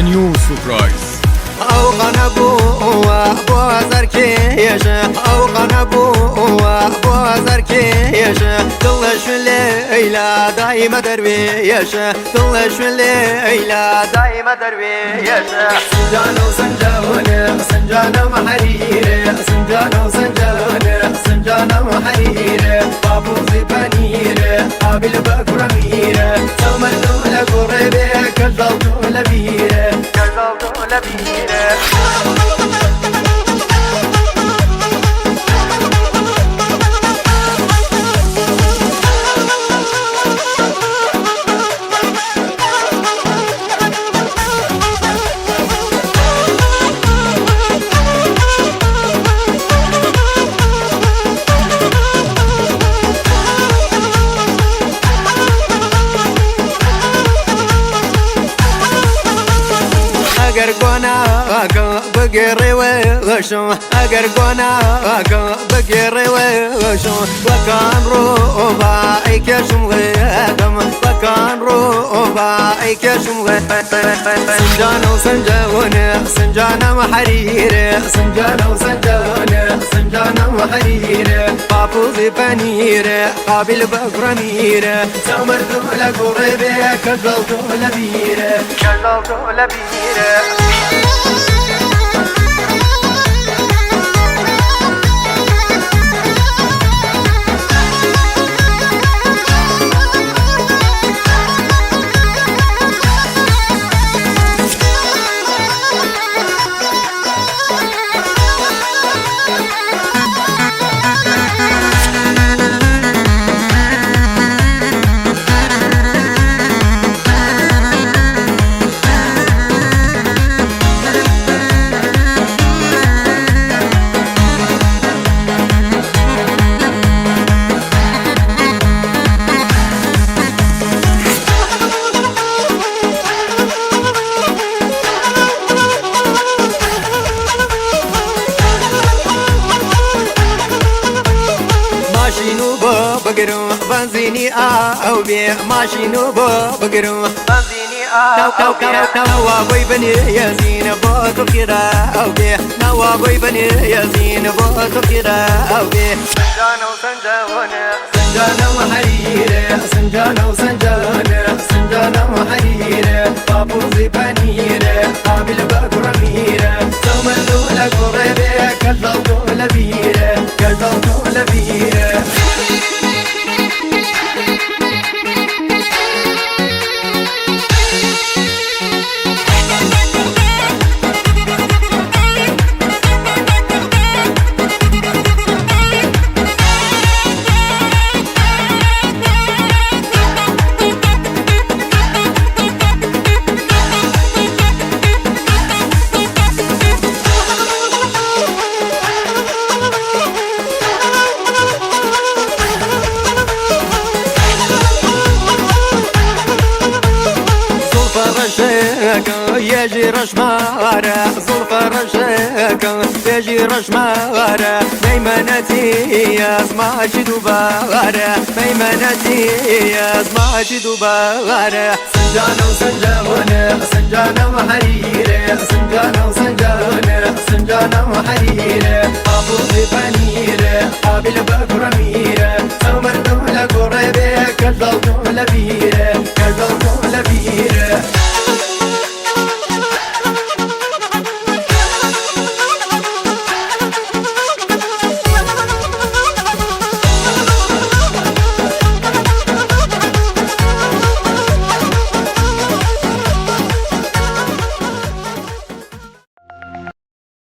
نيو سربرايز. او قنبوه بوزر كيش او قنبوه بوزر كيش طلش الليلة دايما درويش طلش الليلة دايما درويش سنجان وسنجان سنجان وحرير سنجان وسنجان سنجان وحرير بابو زبانير قابل بكرمير سومنو لقربي كالضوء لبير كالضوء لبير اگر گناهک بگیری وشو اگر گناهک بگیری وشو وکان رو بای کشم غیدم وکان رو بای کشم غیدم سنجان و سنجان سنجان و حریر سنجان و سنجان سنجان و حریر پاپوز پنیر قابل بگرمیر سمرتو لقربی کدلتو لبیر کدلتو لبیر بقرو بنزيني او بي ماشينو بقرو بنزيني او بي نوابي بني يزين بوتو كرا او بي نوابي بني يزين بوتو كرا او بي سنجان وسنجان سنجان وحرير سنجان وسنجان سنجان وحرير بابو زبانير قابل بكرمير سومنو لقربي كالضوء لبير كالضوء لبير يجي رشمارة زلف رشاك يجي رشمارة ميمنتي اسمعش دوبارة ميمنتي اسمعش دوبارة سنجان وسنجان سنجان وحرير سنجان وسنجان سنجان وحرير ابو زبانير قابل بكرمير سمر دولة قريبة كالضوء لبير